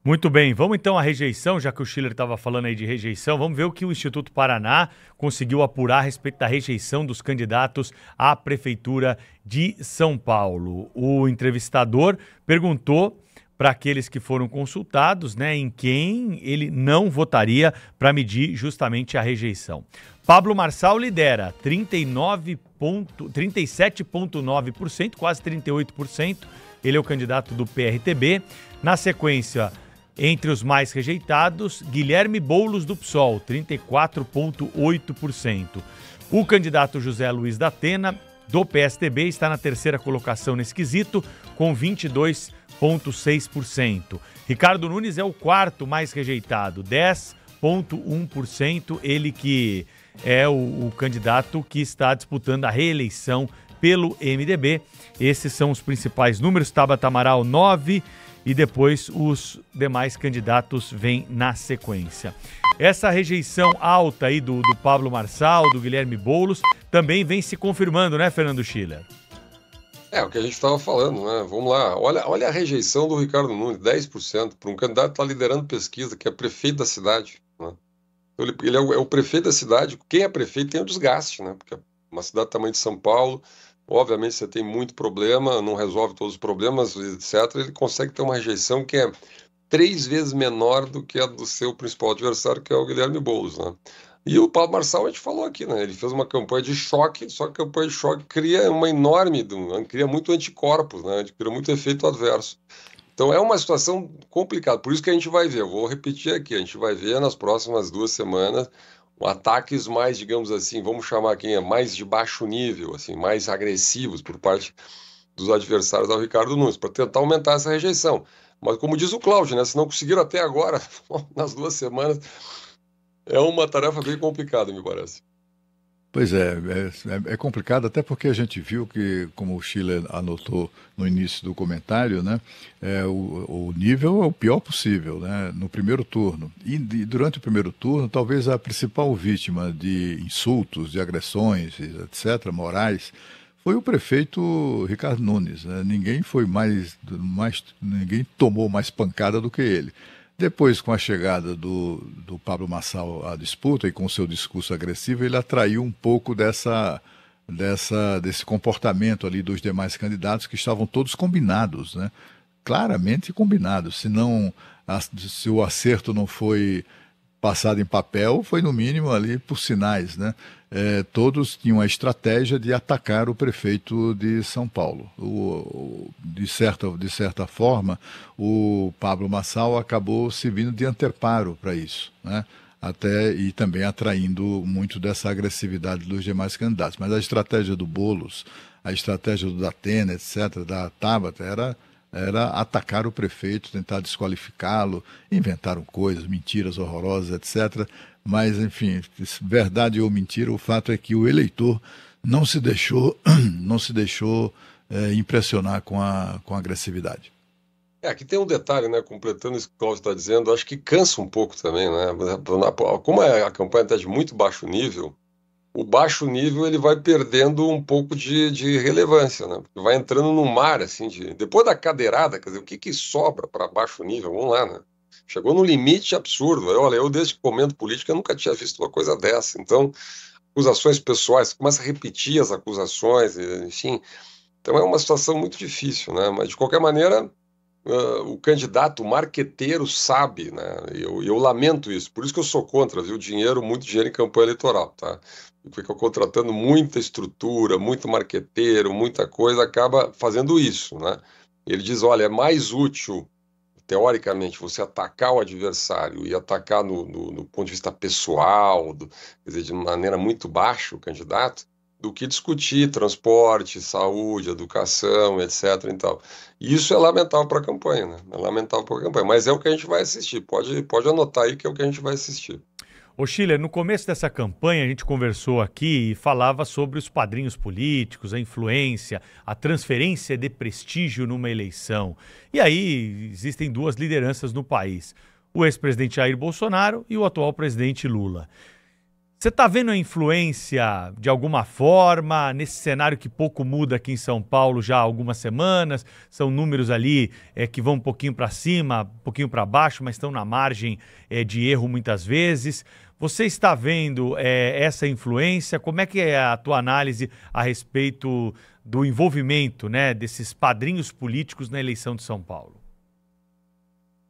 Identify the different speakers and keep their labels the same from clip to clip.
Speaker 1: Muito bem, vamos então à rejeição, já que o Schiller estava falando aí de rejeição, vamos ver o que o Instituto Paraná conseguiu apurar a respeito da rejeição dos candidatos à Prefeitura de São Paulo. O entrevistador perguntou para aqueles que foram consultados, né, em quem ele não votaria para medir justamente a rejeição. Pablo Marçal lidera 37,9%, quase 38%. Ele é o candidato do PRTB. Na sequência, entre os mais rejeitados, Guilherme Boulos do PSOL, 34,8%. O candidato José Luiz da Atena, do PSDB, está na terceira colocação nesse quesito, com 22,6%. Ricardo Nunes é o quarto mais rejeitado, 10,1%. Ele que é o candidato que está disputando a reeleição pelo MDB. Esses são os principais números. Tabata Amaral, 9%. E depois os demais candidatos vêm na sequência. Essa rejeição alta aí do Pablo Marçal, do Guilherme Boulos, também vem se confirmando, né, Fernando Schiller?
Speaker 2: É, o que a gente estava falando, né? Vamos lá, olha a rejeição do Ricardo Nunes, 10%, para um candidato que está liderando pesquisa, que é prefeito da cidade, né? Ele é o prefeito da cidade. Quem é prefeito tem o desgaste, né? Porque é uma cidade do tamanho de São Paulo. Obviamente você tem muito problema, não resolve todos os problemas, etc. Ele consegue ter uma rejeição que é 3 vezes menor do que a do seu principal adversário, que é o Guilherme Boulos, né? E o Pablo Marçal, a gente falou aqui, né? Ele fez uma campanha de choque, só que a campanha de choque cria cria muito anticorpos, né? Cria muito efeito adverso. Então é uma situação complicada, por isso que a gente vai ver, eu vou repetir aqui, a gente vai ver nas próximas 2 semanas ataques mais, digamos assim, vamos chamar aqui, mais de baixo nível, assim, mais agressivos por parte dos adversários ao Ricardo Nunes, para tentar aumentar essa rejeição. Mas como diz o Cláudio, né, se não conseguiram até agora, nas 2 semanas, é uma tarefa bem complicada, me parece.
Speaker 3: Pois é complicado, até porque a gente viu que, como o Schiller anotou no início do comentário, né, o nível é o pior possível, né, no primeiro turno. E durante o primeiro turno, talvez a principal vítima de insultos, de agressões, etc., morais, foi o prefeito Ricardo Nunes, né? Ninguém tomou mais pancada do que ele. Depois, com a chegada do Pablo Marçal à disputa e com o seu discurso agressivo, ele atraiu um pouco desse comportamento ali dos demais candidatos que estavam todos combinados, né? Claramente combinados. Se o acerto não foi passado em papel, foi no mínimo ali por sinais, né? Todos tinham a estratégia de atacar o prefeito de São Paulo. De certa forma, o Pablo Marçal acabou servindo de anteparo para isso, né? E também atraindo muito dessa agressividade dos demais candidatos. Mas a estratégia do Boulos, a estratégia do Datena, etc., da Tabata, era atacar o prefeito, tentar desqualificá-lo, inventaram coisas, mentiras horrorosas, etc. Mas, enfim, verdade ou mentira, o fato é que o eleitor não se deixou impressionar com a agressividade.
Speaker 2: Aqui tem um detalhe, né, completando isso que o Cláudio está dizendo, acho que cansa um pouco também, né? Como a campanha está de muito baixo nível, o baixo nível ele vai perdendo um pouco de relevância, né? Porque vai entrando num mar, assim, depois da cadeirada, quer dizer, o que sobra para baixo nível? Vamos lá, né? Chegou no limite absurdo. Olha, eu desde que comento política eu nunca tinha visto uma coisa dessa. Então, acusações pessoais, começa a repetir as acusações, enfim. Então é uma situação muito difícil, né? Mas de qualquer maneira, o candidato, o marqueteiro sabe, né? Eu lamento isso, por isso que eu sou contra, viu? Muito dinheiro em campanha eleitoral, tá? Fica contratando muita estrutura, muito marqueteiro, muita coisa, acaba fazendo isso, né? Ele diz, olha, é mais útil, teoricamente, você atacar o adversário e atacar no ponto de vista pessoal, quer dizer, de maneira muito baixa o candidato, do que discutir transporte, saúde, educação, etc. Então, isso é lamentável para a campanha, né? É lamentável para a campanha, mas é o que a gente vai assistir. Pode anotar aí que é o que a gente vai assistir.
Speaker 1: Ô Schiller, no começo dessa campanha a gente conversou aqui e falava sobre os padrinhos políticos, a influência, a transferência de prestígio numa eleição. E aí existem 2 lideranças no país, o ex-presidente Jair Bolsonaro e o atual presidente Lula. Você está vendo a influência de alguma forma nesse cenário que pouco muda aqui em São Paulo já há algumas semanas? São números ali que vão um pouquinho para cima, um pouquinho para baixo, mas estão na margem de erro muitas vezes. Você está vendo essa influência? Como é que é a tua análise a respeito do envolvimento, né, desses padrinhos políticos na eleição de São Paulo?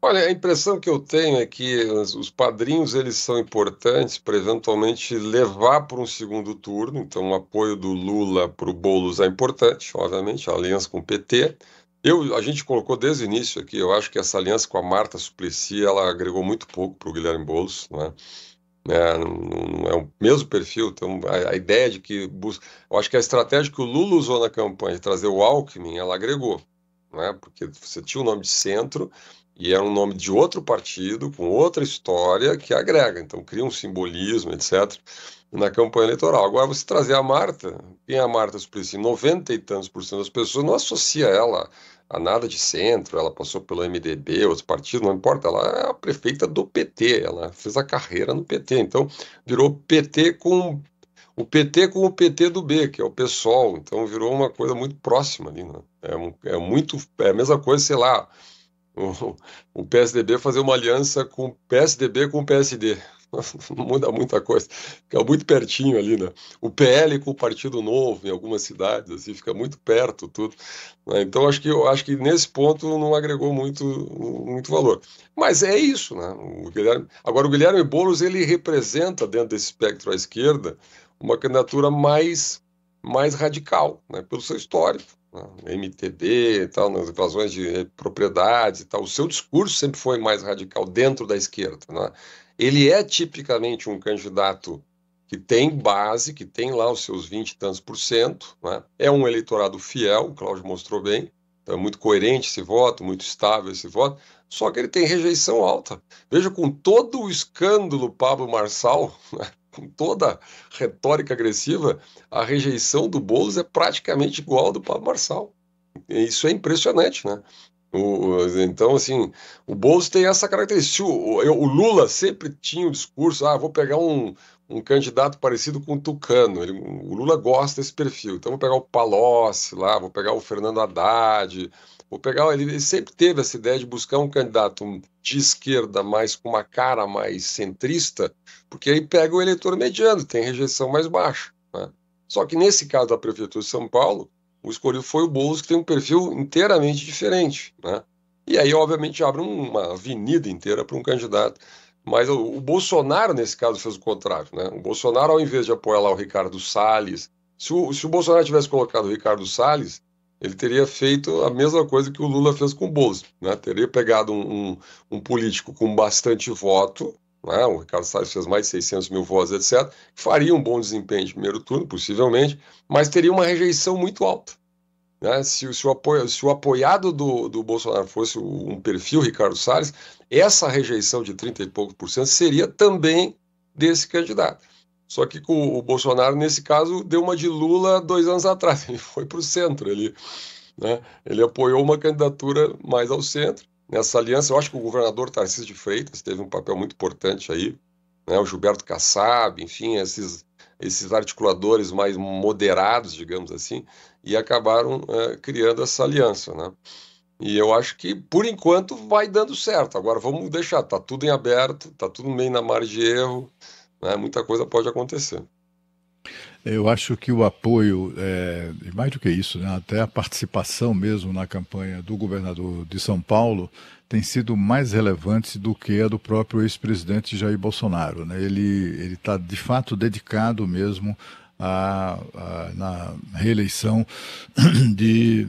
Speaker 2: Olha, a impressão que eu tenho é que os padrinhos eles são importantes para eventualmente levar para um segundo turno. Então, o apoio do Lula para o Boulos é importante, obviamente, a aliança com o PT. A gente colocou desde o início aqui, eu acho que essa aliança com a Marta Suplicy, ela agregou muito pouco para o Guilherme Boulos, né? Não é o mesmo perfil. Então, a ideia de que... Eu acho que a estratégia que o Lula usou na campanha de trazer o Alckmin, ela agregou, né? Porque você tinha o nome de centro... E era um nome de outro partido, com outra história, que agrega. Então, cria um simbolismo, etc., na campanha eleitoral. Agora, você trazer a Marta, quem é a Marta Suplicy? 90 e tantos por cento das pessoas não associa ela a nada de centro. Ela passou pelo MDB, outros partidos, não importa. Ela é a prefeita do PT, ela fez a carreira no PT. Então, virou PT com o PT com o PT do B, que é o PSOL. Então, virou uma coisa muito próxima ali, né? É a mesma coisa, sei lá, o PSDB fazer uma aliança com o PSDB com o PSD. Não muda muita coisa, fica muito pertinho ali, né? O PL com o Partido Novo, em algumas cidades, assim, fica muito perto, tudo, né? Então, eu acho que nesse ponto não agregou muito valor. Mas é isso, né? Agora, o Guilherme Boulos, ele representa, dentro desse espectro à esquerda, uma candidatura mais radical, né? Pelo seu histórico. MTB e tal, nas invasões de propriedades e tal, o seu discurso sempre foi mais radical dentro da esquerda, né? Ele é tipicamente um candidato que tem base, que tem lá os seus 20 e tantos por cento, né? É um eleitorado fiel, o Cláudio mostrou bem, então é muito coerente esse voto, muito estável esse voto, só que ele tem rejeição alta. Veja, com todo o escândalo Pablo Marçal, né? Com toda a retórica agressiva, a rejeição do Boulos é praticamente igual ao do Pablo Marçal. Isso é impressionante, né? Então, assim, o Boulos tem essa característica. O Lula sempre tinha o discurso, vou pegar um candidato parecido com o Tucano. O Lula gosta desse perfil. Então, vou pegar o Palocci lá, vou pegar o Fernando Haddad, ele sempre teve essa ideia de buscar um candidato de esquerda, mais com uma cara mais centrista, porque aí pega o eleitor mediano, tem rejeição mais baixa, né? Só que nesse caso da Prefeitura de São Paulo, o escolhido foi o Boulos, que tem um perfil inteiramente diferente, né? E aí, obviamente, abre uma avenida inteira para um candidato. Mas o Bolsonaro, nesse caso, fez o contrário, né? O Bolsonaro, ao invés de apoiar lá o Ricardo Salles, se o Bolsonaro tivesse colocado o Ricardo Salles, ele teria feito a mesma coisa que o Lula fez com o Boulos, né? Teria pegado um político com bastante voto, né? O Ricardo Salles fez mais de 600 mil votos, etc. Faria um bom desempenho de primeiro turno, possivelmente, mas teria uma rejeição muito alta, né? Se o apoiado do Bolsonaro fosse um perfil Ricardo Salles, essa rejeição de 30 e poucos por cento seria também desse candidato. Só que com o Bolsonaro, nesse caso, deu uma de Lula 2 anos atrás. Ele foi para o centro, né? Ele apoiou uma candidatura mais ao centro. Nessa aliança, eu acho que o governador Tarcísio de Freitas teve um papel muito importante aí, né? O Gilberto Kassab, enfim, esses articuladores mais moderados, digamos assim, e acabaram criando essa aliança, né? E eu acho que, por enquanto, vai dando certo. Agora, vamos deixar, tá tudo em aberto, tá tudo meio na margem de erro, né? Muita coisa pode acontecer.
Speaker 3: Eu acho que o apoio, mais do que isso, né, até a participação mesmo na campanha do governador de São Paulo tem sido mais relevante do que a do próprio ex-presidente Jair Bolsonaro, né? Ele está, de fato, dedicado mesmo na reeleição de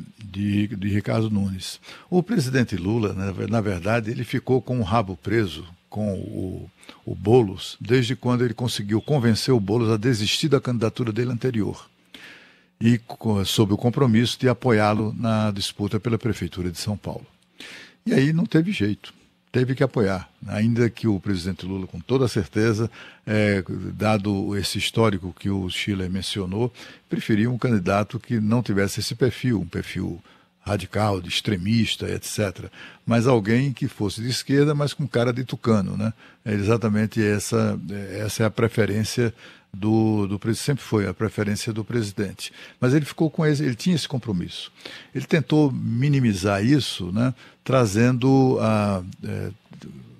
Speaker 3: Ricardo Nunes. O presidente Lula, na verdade, ele ficou com o rabo preso com o Boulos, desde quando ele conseguiu convencer o Boulos a desistir da candidatura dele anterior e sob o compromisso de apoiá-lo na disputa pela Prefeitura de São Paulo. E aí não teve jeito, teve que apoiar, ainda que o presidente Lula, com toda certeza, dado esse histórico que o Schiller mencionou, preferia um candidato que não tivesse esse perfil, um perfil radical, de extremista, etc. Mas alguém que fosse de esquerda, mas com cara de tucano, né? É exatamente essa é a preferência do presidente, sempre foi a preferência do presidente. Mas ele ficou com ele tinha esse compromisso. Ele tentou minimizar isso, né? Trazendo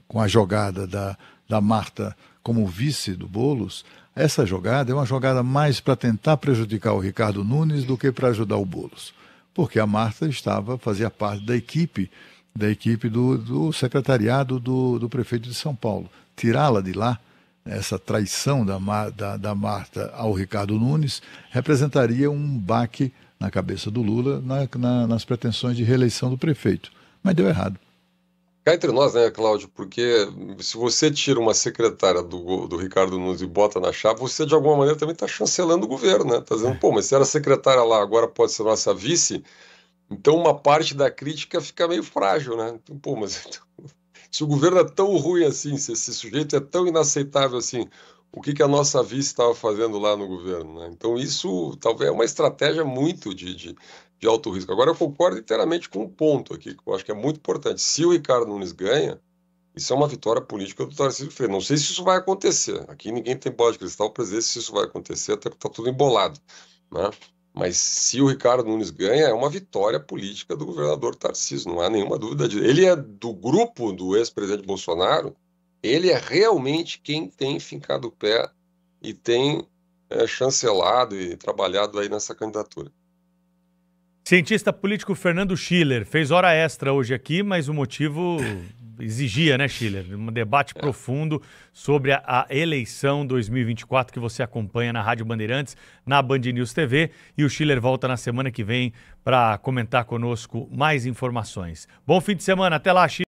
Speaker 3: com a jogada da Marta como vice do Boulos. Essa jogada é uma jogada mais para tentar prejudicar o Ricardo Nunes do que para ajudar o Boulos. Porque a Marta fazia parte da equipe do secretariado do prefeito de São Paulo. Tirá-la de lá, essa traição da Marta ao Ricardo Nunes, representaria um baque na cabeça do Lula nas pretensões de reeleição do prefeito. Mas deu errado.
Speaker 2: Cá entre nós, né, Cláudio, porque se você tira uma secretária do Ricardo Nunes e bota na chapa, você de alguma maneira também está chancelando o governo, né? Está dizendo, pô, mas se era secretária lá, agora pode ser nossa vice, então uma parte da crítica fica meio frágil, né? Então, pô, mas se o governo é tão ruim assim, se esse sujeito é tão inaceitável assim, o que a nossa vice estava fazendo lá no governo, né? Então isso talvez é uma estratégia muito de alto risco. Agora eu concordo inteiramente com um ponto aqui, que eu acho que é muito importante. Se o Ricardo Nunes ganha, isso é uma vitória política do Tarcísio Freitas. Não sei se isso vai acontecer. Aqui ninguém tem bola de cristal para dizer se isso vai acontecer, até porque está tudo embolado, né? Mas se o Ricardo Nunes ganha, é uma vitória política do governador Tarcísio, não há nenhuma dúvida disso. Ele é do grupo do ex-presidente Bolsonaro, ele é realmente quem tem fincado o pé e tem chancelado e trabalhado aí nessa candidatura.
Speaker 1: Cientista político Fernando Schiller fez hora extra hoje aqui, mas o motivo exigia, né, Schiller? Um debate profundo sobre a eleição 2024 que você acompanha na Rádio Bandeirantes, na Band News TV. E o Schiller volta na semana que vem para comentar conosco mais informações. Bom fim de semana, até lá, Schiller.